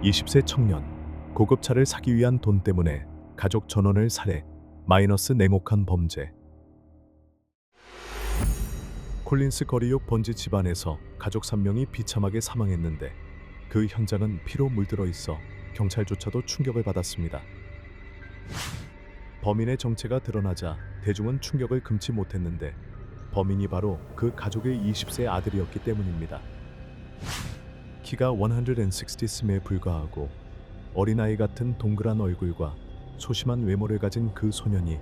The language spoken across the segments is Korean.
20세 청년, 고급차를 사기 위한 돈 때문에 가족 전원을 살해, 마이너스 냉혹한 범죄. 콜린스 거리역 번지 집안에서 가족 3명이 비참하게 사망했는데 그 현장은 피로 물들어 있어 경찰조차도 충격을 받았습니다. 범인의 정체가 드러나자 대중은 충격을 금치 못했는데 범인이 바로 그 가족의 20세 아들이었기 때문입니다. 키가 160cm에 불과하고 어린아이 같은 동그란 얼굴과 소심한 외모를 가진 그 소년이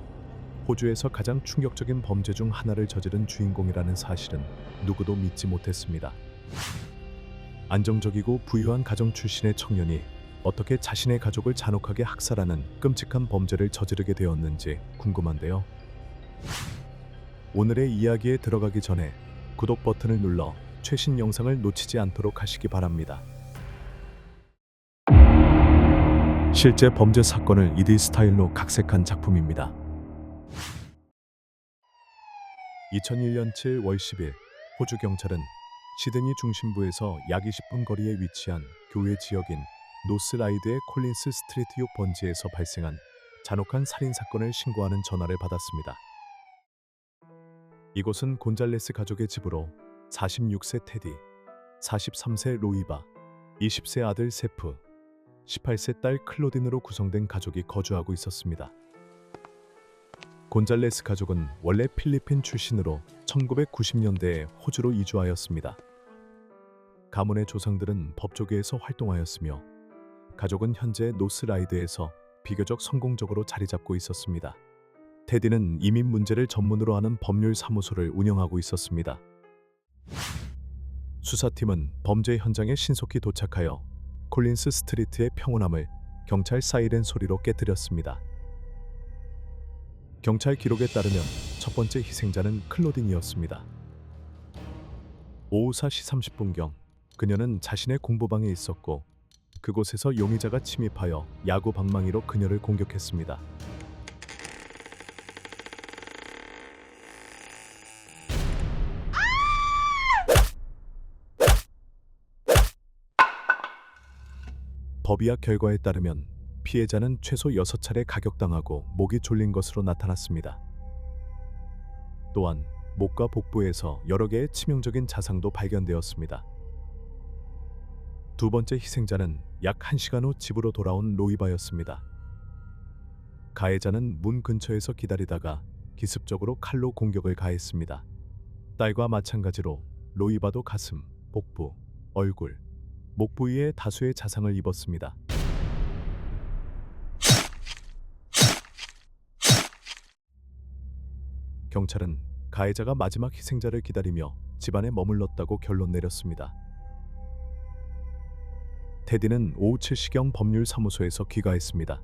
호주에서 가장 충격적인 범죄 중 하나를 저지른 주인공이라는 사실은 누구도 믿지 못했습니다. 안정적이고 부유한 가정 출신의 청년이 어떻게 자신의 가족을 잔혹하게 학살하는 끔찍한 범죄를 저지르게 되었는지 궁금한데요. 오늘의 이야기에 들어가기 전에 구독 버튼을 눌러 최신 영상을 놓치지 않도록 하시기 바랍니다. 실제 범죄 사건을 2D 스타일로 각색한 작품입니다. 2001년 7월 10일 호주 경찰은 시드니 중심부에서 약 20분 거리에 위치한 교외 지역인 노스라이드의 콜린스 스트리트역 번지에서 발생한 잔혹한 살인 사건을 신고하는 전화를 받았습니다. 이곳은 곤잘레스 가족의 집으로 46세 테디, 43세 로이바, 20세 아들 세프, 18세 딸 클로딘으로 구성된 가족이 거주하고 있었습니다. 곤잘레스 가족은 원래 필리핀 출신으로 1990년대에 호주로 이주하였습니다. 가문의 조상들은 법조계에서 활동하였으며 가족은 현재 노스라이드에서 비교적 성공적으로 자리 잡고 있었습니다. 테디는 이민 문제를 전문으로 하는 법률 사무소를 운영하고 있었습니다. 수사팀은 범죄 현장에 신속히 도착하여 콜린스 스트리트의 평온함을 경찰 사이렌 소리로 깨뜨렸습니다. 경찰 기록에 따르면 첫 번째 희생자는 클로딘이었습니다. 오후 4시 30분경 그녀는 자신의 공부방에 있었고 그곳에서 용의자가 침입하여 야구 방망이로 그녀를 공격했습니다. 법의학 결과에 따르면 피해자는 최소 6차례 가격당하고 목이 졸린 것으로 나타났습니다. 또한 목과 복부에서 여러 개의 치명적인 자상도 발견되었습니다. 두 번째 희생자는 약 1시간 후 집으로 돌아온 로이바였습니다. 가해자는 문 근처에서 기다리다가 기습적으로 칼로 공격을 가했습니다. 딸과 마찬가지로 로이바도 가슴, 복부, 얼굴, 목 부위에 다수의 자상을 입었습니다. 경찰은 가해자가 마지막 희생자를 기다리며 집안에 머물렀다고 결론 내렸습니다. 테디는 오후 7시경 법률사무소에서 귀가했습니다.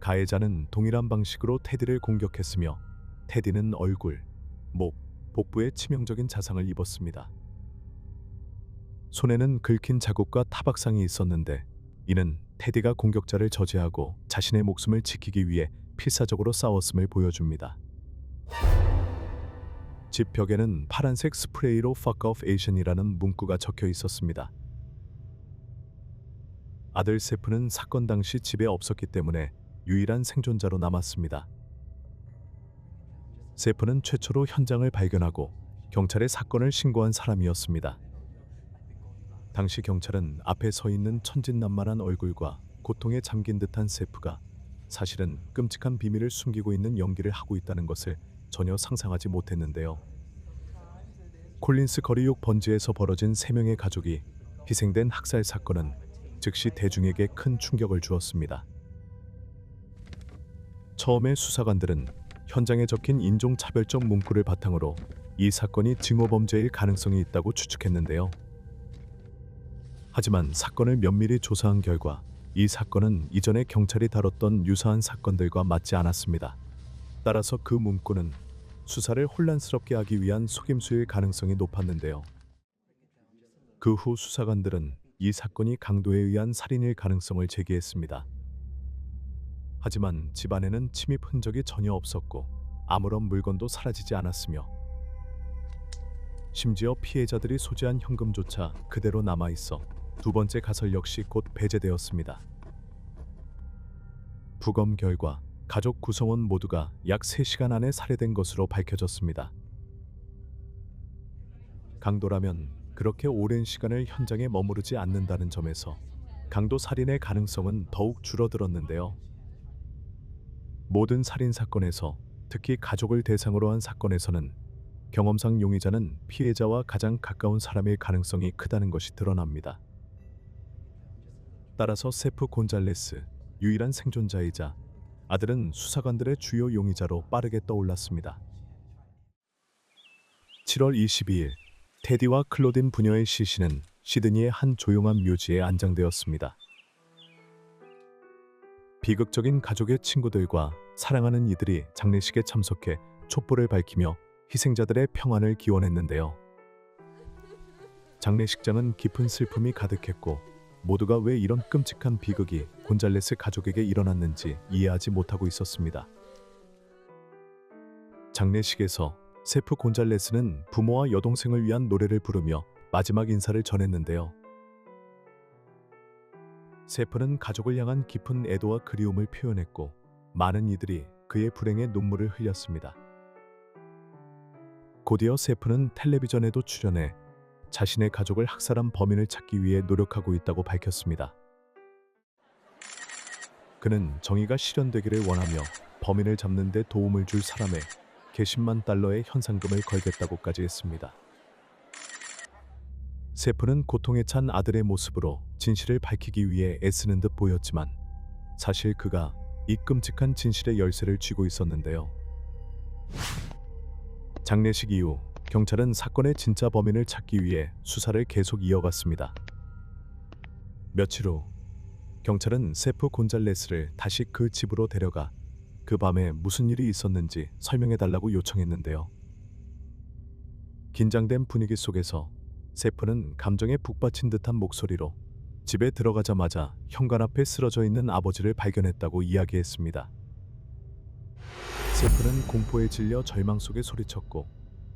가해자는 동일한 방식으로 테디를 공격했으며 테디는 얼굴, 목, 복부에 치명적인 자상을 입었습니다. 손에는 긁힌 자국과 타박상이 있었는데 이는 테디가 공격자를 저지하고 자신의 목숨을 지키기 위해 필사적으로 싸웠음을 보여줍니다. 집 벽에는 파란색 스프레이로 Fuck off Asian이라는 문구가 적혀 있었습니다. 아들 세프는 사건 당시 집에 없었기 때문에 유일한 생존자로 남았습니다. 세프는 최초로 현장을 발견하고 경찰에 사건을 신고한 사람이었습니다. 당시 경찰은 앞에 서 있는 천진난만한 얼굴과 고통에 잠긴 듯한 세프가 사실은 끔찍한 비밀을 숨기고 있는 연기를 하고 있다는 것을 전혀 상상하지 못했는데요. 콜린스 거리역 번지에서 벌어진 3명의 가족이 희생된 학살 사건은 즉시 대중에게 큰 충격을 주었습니다. 처음에 수사관들은 현장에 적힌 인종차별적 문구를 바탕으로 이 사건이 증오범죄일 가능성이 있다고 추측했는데요. 하지만 사건을 면밀히 조사한 결과 이 사건은 이전에 경찰이 다뤘던 유사한 사건들과 맞지 않았습니다. 따라서 그 문구는 수사를 혼란스럽게 하기 위한 속임수일 가능성이 높았는데요. 그 후 수사관들은 이 사건이 강도에 의한 살인일 가능성을 제기했습니다. 하지만 집안에는 침입 흔적이 전혀 없었고 아무런 물건도 사라지지 않았으며 심지어 피해자들이 소지한 현금조차 그대로 남아있어 두 번째 가설 역시 곧 배제되었습니다. 부검 결과 가족 구성원 모두가 약 3시간 안에 살해된 것으로 밝혀졌습니다. 강도라면 그렇게 오랜 시간을 현장에 머무르지 않는다는 점에서 강도 살인의 가능성은 더욱 줄어들었는데요. 모든 살인 사건에서, 특히 가족을 대상으로 한 사건에서는 경험상 용의자는 피해자와 가장 가까운 사람일 가능성이 크다는 것이 드러납니다. 따라서 세프 곤잘레스, 유일한 생존자이자 아들은 수사관들의 주요 용의자로 빠르게 떠올랐습니다. 7월 22일, 테디와 클로딘 부녀의 시신은 시드니의 한 조용한 묘지에 안장되었습니다. 비극적인 가족의 친구들과 사랑하는 이들이 장례식에 참석해 촛불을 밝히며 희생자들의 평안을 기원했는데요. 장례식장은 깊은 슬픔이 가득했고 모두가 왜 이런 끔찍한 비극이 곤잘레스 가족에게 일어났는지 이해하지 못하고 있었습니다. 장례식에서 세프 곤잘레스는 부모와 여동생을 위한 노래를 부르며 마지막 인사를 전했는데요. 세프는 가족을 향한 깊은 애도와 그리움을 표현했고 많은 이들이 그의 불행에 눈물을 흘렸습니다. 곧이어 세프는 텔레비전에도 출연해 자신의 가족을 학살한 범인을 찾기 위해 노력하고 있다고 밝혔습니다. 그는 정의가 실현되기를 원하며 범인을 잡는 데 도움을 줄 사람에 $10만 달러의 현상금을 걸겠다고까지 했습니다. 세프는 고통에 찬 아들의 모습으로 진실을 밝히기 위해 애쓰는 듯 보였지만 사실 그가 이 끔찍한 진실의 열쇠를 쥐고 있었는데요. 장례식 이후 경찰은 사건의 진짜 범인을 찾기 위해 수사를 계속 이어갔습니다. 며칠 후 경찰은 세프 곤잘레스를 다시 그 집으로 데려가 그 밤에 무슨 일이 있었는지 설명해달라고 요청했는데요. 긴장된 분위기 속에서 세프는 감정에 북받친 듯한 목소리로 집에 들어가자마자 현관 앞에 쓰러져 있는 아버지를 발견했다고 이야기했습니다. 세프는 공포에 질려 절망 속에 소리쳤고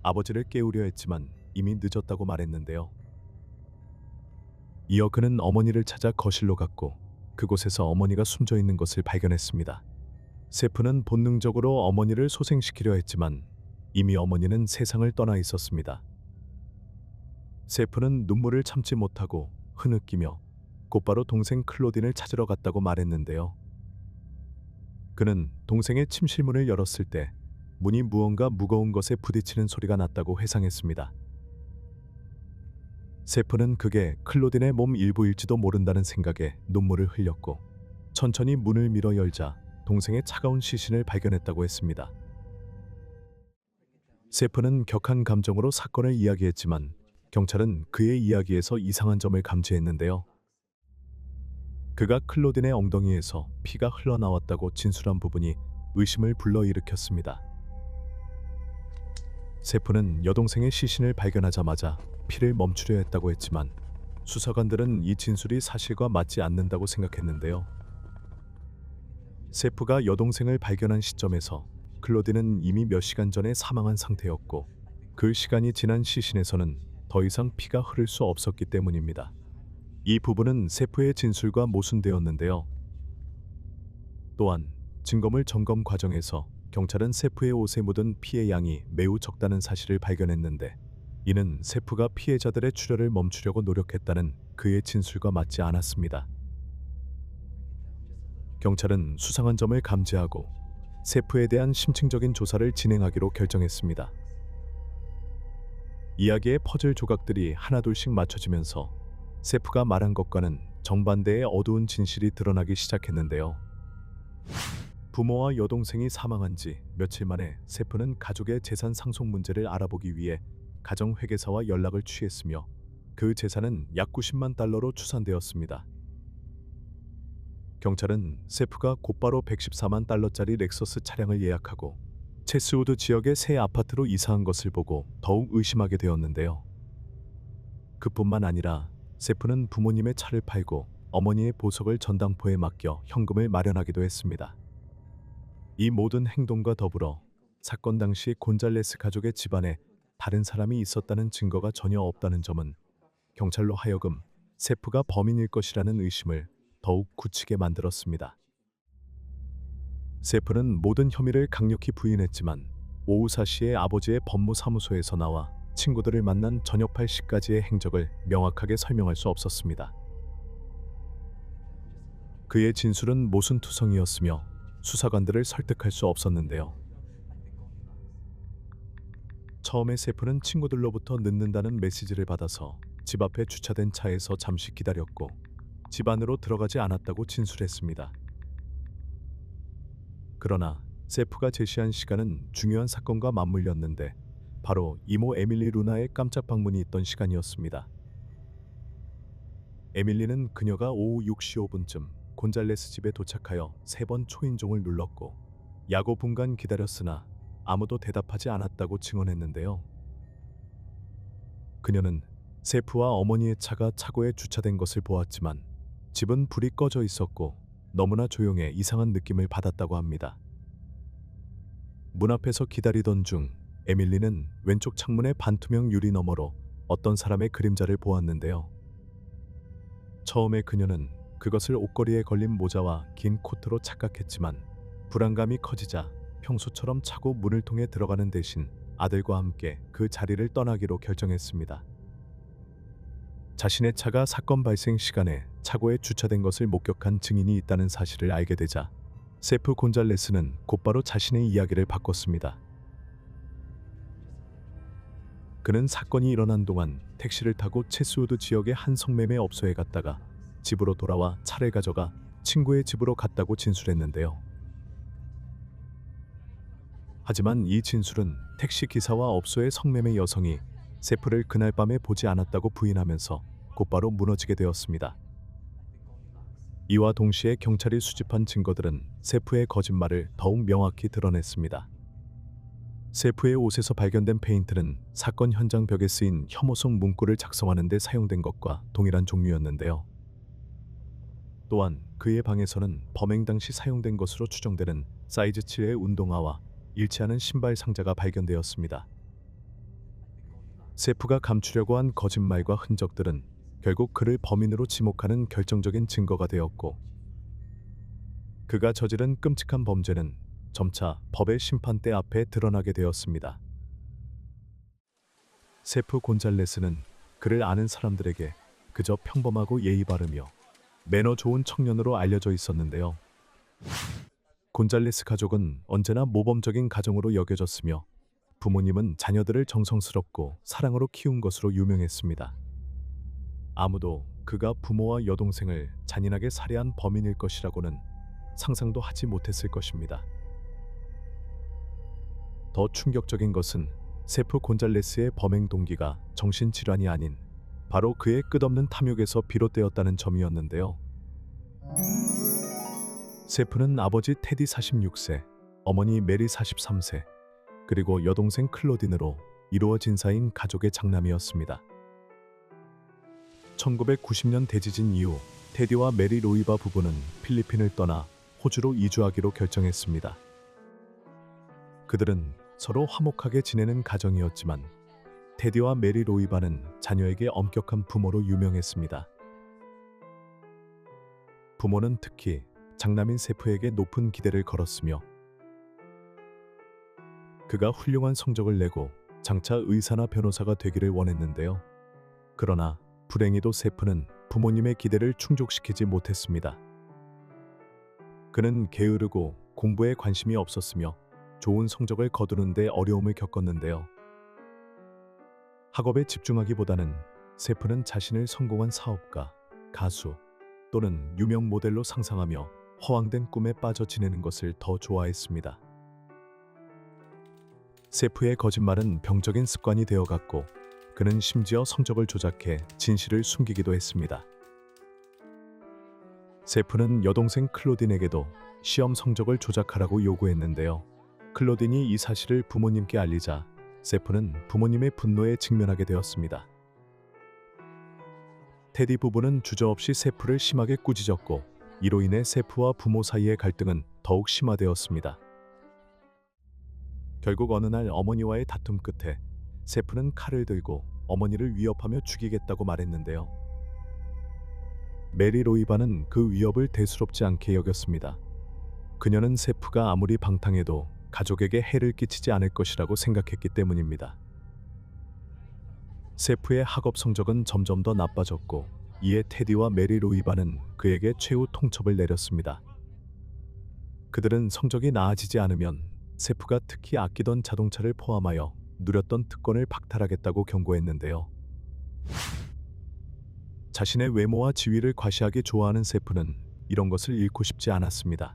아버지를 깨우려 했지만 이미 늦었다고 말했는데요. 이어 그는 어머니를 찾아 거실로 갔고 그곳에서 어머니가 숨져 있는 것을 발견했습니다. 세프는 본능적으로 어머니를 소생시키려 했지만 이미 어머니는 세상을 떠나 있었습니다. 세프는 눈물을 참지 못하고 흐느끼며 곧바로 동생 클로딘을 찾으러 갔다고 말했는데요. 그는 동생의 침실문을 열었을 때 문이 무언가 무거운 것에 부딪히는 소리가 났다고 회상했습니다. 세프는 그게 클로딘의 몸 일부일지도 모른다는 생각에 눈물을 흘렸고 천천히 문을 밀어 열자 동생의 차가운 시신을 발견했다고 했습니다. 세프는 격한 감정으로 사건을 이야기했지만 경찰은 그의 이야기에서 이상한 점을 감지했는데요. 그가 클로딘의 엉덩이에서 피가 흘러나왔다고 진술한 부분이 의심을 불러일으켰습니다. 세프는 여동생의 시신을 발견하자마자 피를 멈추려 했다고 했지만 수사관들은 이 진술이 사실과 맞지 않는다고 생각했는데요. 세프가 여동생을 발견한 시점에서 클로딘은 이미 몇 시간 전에 사망한 상태였고 그 시간이 지난 시신에서는 더 이상 피가 흐를 수 없었기 때문입니다. 이 부분은 세프의 진술과 모순되었는데요. 또한 증거물 점검 과정에서 경찰은 세프의 옷에 묻은 피의 양이 매우 적다는 사실을 발견했는데 이는 세프가 피해자들의 출혈을 멈추려고 노력했다는 그의 진술과 맞지 않았습니다. 경찰은 수상한 점을 감지하고 세프에 대한 심층적인 조사를 진행하기로 결정했습니다. 이야기의 퍼즐 조각들이 하나둘씩 맞춰지면서 세프가 말한 것과는 정반대의 어두운 진실이 드러나기 시작했는데요. 부모와 여동생이 사망한 지 며칠 만에 세프는 가족의 재산 상속 문제를 알아보기 위해 가정회계사와 연락을 취했으며 그 재산은 약 $90만 달러로 추산되었습니다. 경찰은 세프가 곧바로 $114만 달러짜리 렉서스 차량을 예약하고 체스우드 지역의 새 아파트로 이사한 것을 보고 더욱 의심하게 되었는데요. 그뿐만 아니라 세프는 부모님의 차를 팔고 어머니의 보석을 전당포에 맡겨 현금을 마련하기도 했습니다. 이 모든 행동과 더불어 사건 당시 곤잘레스 가족의 집안에 다른 사람이 있었다는 증거가 전혀 없다는 점은 경찰로 하여금 세프가 범인일 것이라는 의심을 더욱 굳히게 만들었습니다. 세프는 모든 혐의를 강력히 부인했지만 오우사시의 아버지의 법무사무소에서 나와 친구들을 만난 저녁 8시까지의 행적을 명확하게 설명할 수 없었습니다. 그의 진술은 모순투성이었으며 수사관들을 설득할 수 없었는데요. 처음에 세프는 친구들로부터 늦는다는 메시지를 받아서 집 앞에 주차된 차에서 잠시 기다렸고 집 안으로 들어가지 않았다고 진술했습니다. 그러나 세프가 제시한 시간은 중요한 사건과 맞물렸는데 바로 이모 에밀리 루나의 깜짝 방문이 있던 시간이었습니다. 에밀리는 그녀가 오후 6시 5분쯤 곤잘레스 집에 도착하여 3번 초인종을 눌렀고 야고 분간 기다렸으나 아무도 대답하지 않았다고 증언했는데요. 그녀는 세프와 어머니의 차가 차고에 주차된 것을 보았지만 집은 불이 꺼져 있었고 너무나 조용해 이상한 느낌을 받았다고 합니다. 문 앞에서 기다리던 중 에밀리는 왼쪽 창문의 반투명 유리 너머로 어떤 사람의 그림자를 보았는데요. 처음에 그녀는 그것을 옷걸이에 걸린 모자와 긴 코트로 착각했지만 불안감이 커지자 평소처럼 차고 문을 통해 들어가는 대신 아들과 함께 그 자리를 떠나기로 결정했습니다. 자신의 차가 사건 발생 시간에 차고에 주차된 것을 목격한 증인이 있다는 사실을 알게 되자 세프 곤잘레스는 곧바로 자신의 이야기를 바꿨습니다. 그는 사건이 일어난 동안 택시를 타고 체스우드 지역의 한 성매매업소에 갔다가 집으로 돌아와 차를 가져가 친구의 집으로 갔다고 진술했는데요. 하지만 이 진술은 택시 기사와 업소의 성매매 여성이 세프를 그날 밤에 보지 않았다고 부인하면서 곧바로 무너지게 되었습니다. 이와 동시에 경찰이 수집한 증거들은 세프의 거짓말을 더욱 명확히 드러냈습니다. 세프의 옷에서 발견된 페인트는 사건 현장 벽에 쓰인 혐오성 문구를 작성하는 데 사용된 것과 동일한 종류였는데요. 또한 그의 방에서는 범행 당시 사용된 것으로 추정되는 사이즈 7의 운동화와 일치하는 신발 상자가 발견되었습니다. 세프가 감추려고 한 거짓말과 흔적들은 결국 그를 범인으로 지목하는 결정적인 증거가 되었고 그가 저지른 끔찍한 범죄는 점차 법의 심판대 앞에 드러나게 되었습니다. 세프 곤잘레스는 그를 아는 사람들에게 그저 평범하고 예의 바르며 매너 좋은 청년으로 알려져 있었는데요. 곤잘레스 가족은 언제나 모범적인 가정으로 여겨졌으며 부모님은 자녀들을 정성스럽고 사랑으로 키운 것으로 유명했습니다. 아무도 그가 부모와 여동생을 잔인하게 살해한 범인일 것이라고는 상상도 하지 못했을 것입니다. 더 충격적인 것은 세프 곤잘레스의 범행 동기가 정신질환이 아닌 바로 그의 끝없는 탐욕에서 비롯되었다는 점이었는데요. 세프는 아버지 테디 46세, 어머니 메리 43세, 그리고 여동생 클로딘으로 이루어진 사인 가족의 장남이었습니다. 1990년 대지진 이후 테디와 메리 로이바 부부는 필리핀을 떠나 호주로 이주하기로 결정했습니다. 그들은 서로 화목하게 지내는 가정이었지만 테디와 메리 로이바는 자녀에게 엄격한 부모로 유명했습니다. 부모는 특히 장남인 세프에게 높은 기대를 걸었으며 그가 훌륭한 성적을 내고 장차 의사나 변호사가 되기를 원했는데요. 그러나 불행히도 세프는 부모님의 기대를 충족시키지 못했습니다. 그는 게으르고 공부에 관심이 없었으며 좋은 성적을 거두는 데 어려움을 겪었는데요. 학업에 집중하기보다는 세프는 자신을 성공한 사업가, 가수 또는 유명 모델로 상상하며 허황된 꿈에 빠져 지내는 것을 더 좋아했습니다. 세프의 거짓말은 병적인 습관이 되어갔고 그는 심지어 성적을 조작해 진실을 숨기기도 했습니다. 세프는 여동생 클로딘에게도 시험 성적을 조작하라고 요구했는데요. 클로딘이 이 사실을 부모님께 알리자 세프는 부모님의 분노에 직면하게 되었습니다. 테디 부부는 주저없이 세프를 심하게 꾸짖었고 이로 인해 세프와 부모 사이의 갈등은 더욱 심화되었습니다. 결국 어느 날 어머니와의 다툼 끝에 세프는 칼을 들고 어머니를 위협하며 죽이겠다고 말했는데요. 메리 로이바는 그 위협을 대수롭지 않게 여겼습니다. 그녀는 세프가 아무리 방탕해도 가족에게 해를 끼치지 않을 것이라고 생각했기 때문입니다. 세프의 학업 성적은 점점 더 나빠졌고 이에 테디와 메리 로이바는 그에게 최후 통첩을 내렸습니다. 그들은 성적이 나아지지 않으면 세프가 특히 아끼던 자동차를 포함하여 누렸던 특권을 박탈하겠다고 경고했는데요. 자신의 외모와 지위를 과시하기 좋아하는 세프는 이런 것을 잃고 싶지 않았습니다.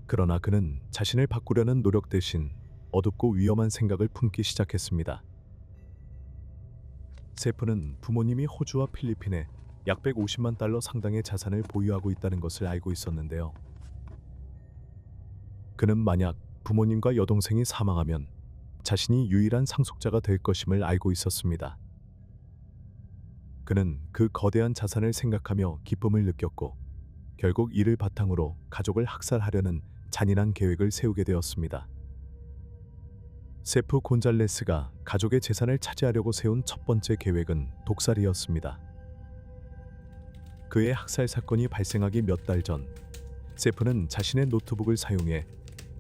그러나 그는 자신을 바꾸려는 노력 대신 어둡고 위험한 생각을 품기 시작했습니다. 세프는 부모님이 호주와 필리핀에 약 150만 달러 상당의 자산을 보유하고 있다는 것을 알고 있었는데요. 그는 만약 부모님과 여동생이 사망하면 자신이 유일한 상속자가 될 것임을 알고 있었습니다. 그는 그 거대한 자산을 생각하며 기쁨을 느꼈고 결국 이를 바탕으로 가족을 학살하려는 잔인한 계획을 세우게 되었습니다. 세프 곤잘레스가 가족의 재산을 차지하려고 세운 첫 번째 계획은 독살이었습니다. 그의 학살 사건이 발생하기 몇 달 전, 세프는 자신의 노트북을 사용해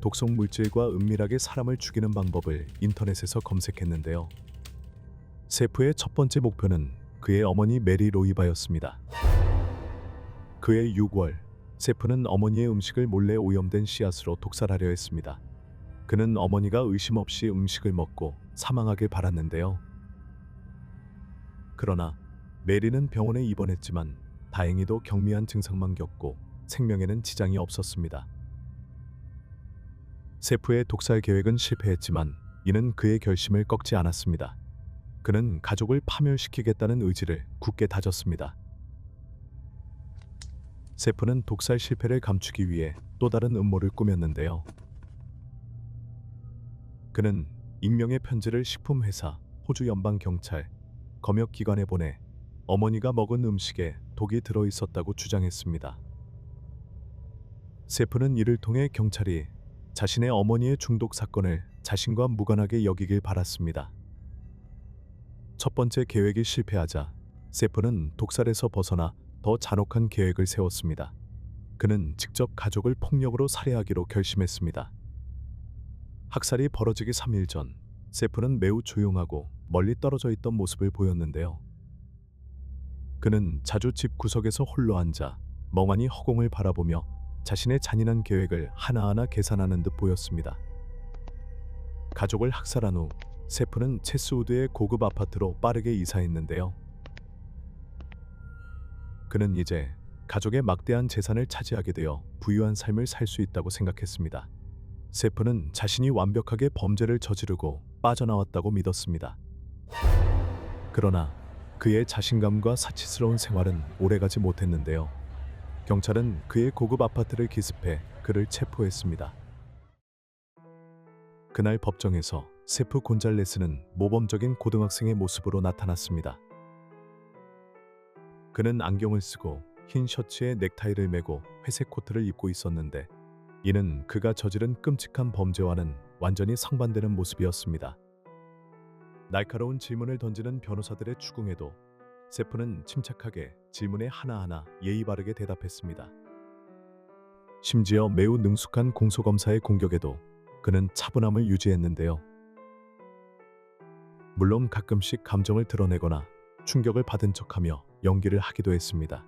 독성 물질과 은밀하게 사람을 죽이는 방법을 인터넷에서 검색했는데요. 세프의 첫 번째 목표는 그의 어머니 메리 로이바였습니다. 그해 6월, 세프는 어머니의 음식을 몰래 오염된 씨앗으로 독살하려 했습니다. 그는 어머니가 의심 없이 음식을 먹고 사망하길 바랐는데요. 그러나 메리는 병원에 입원했지만 다행히도 경미한 증상만 겪고 생명에는 지장이 없었습니다. 세프의 독살 계획은 실패했지만 이는 그의 결심을 꺾지 않았습니다. 그는 가족을 파멸시키겠다는 의지를 굳게 다졌습니다. 세프는 독살 실패를 감추기 위해 또 다른 음모를 꾸몄는데요. 그는 익명의 편지를 식품회사, 호주 연방경찰, 검역기관에 보내 어머니가 먹은 음식에 독이 들어있었다고 주장했습니다. 세프는 이를 통해 경찰이 자신의 어머니의 중독 사건을 자신과 무관하게 여기길 바랐습니다. 첫 번째 계획이 실패하자 세프는 독살에서 벗어나 더 잔혹한 계획을 세웠습니다. 그는 직접 가족을 폭력으로 살해하기로 결심했습니다. 학살이 벌어지기 3일 전, 세프는 매우 조용하고 멀리 떨어져 있던 모습을 보였는데요. 그는 자주 집 구석에서 홀로 앉아 멍하니 허공을 바라보며 자신의 잔인한 계획을 하나하나 계산하는 듯 보였습니다. 가족을 학살한 후 세프는 체스우드의 고급 아파트로 빠르게 이사했는데요. 그는 이제 가족의 막대한 재산을 차지하게 되어 부유한 삶을 살 수 있다고 생각했습니다. 세프는 자신이 완벽하게 범죄를 저지르고 빠져나왔다고 믿었습니다. 그러나 그의 자신감과 사치스러운 생활은 오래가지 못했는데요. 경찰은 그의 고급 아파트를 기습해 그를 체포했습니다. 그날 법정에서 세프 곤잘레스는 모범적인 고등학생의 모습으로 나타났습니다. 그는 안경을 쓰고 흰 셔츠에 넥타이를 매고 회색 코트를 입고 있었는데 이는 그가 저지른 끔찍한 범죄와는 완전히 상반되는 모습이었습니다. 날카로운 질문을 던지는 변호사들의 추궁에도 세프는 침착하게 질문에 하나하나 예의 바르게 대답했습니다. 심지어 매우 능숙한 공소검사의 공격에도 그는 차분함을 유지했는데요. 물론 가끔씩 감정을 드러내거나 충격을 받은 척하며 연기를 하기도 했습니다.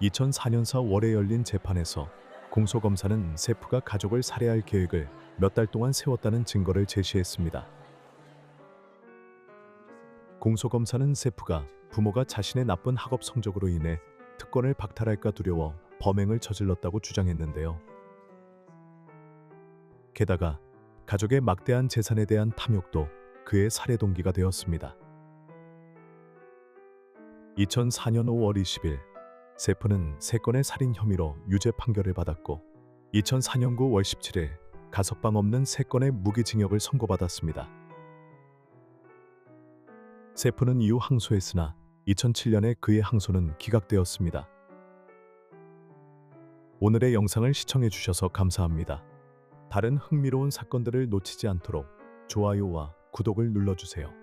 2004년 4월에 열린 재판에서 공소검사는 세프가 가족을 살해할 계획을 몇 달 동안 세웠다는 증거를 제시했습니다. 공소검사는 세프가 부모가 자신의 나쁜 학업 성적으로 인해 특권을 박탈할까 두려워 범행을 저질렀다고 주장했는데요. 게다가 가족의 막대한 재산에 대한 탐욕도 그의 살해 동기가 되었습니다. 2004년 5월 20일 세프는 3건의 살인 혐의로 유죄 판결을 받았고 2004년 9월 17일 가석방 없는 3건의 무기징역을 선고받았습니다. 세프는 이후 항소했으나 2007년에 그의 항소는 기각되었습니다. 오늘의 영상을 시청해 주셔서 감사합니다. 다른 흥미로운 사건들을 놓치지 않도록 좋아요와 구독을 눌러주세요.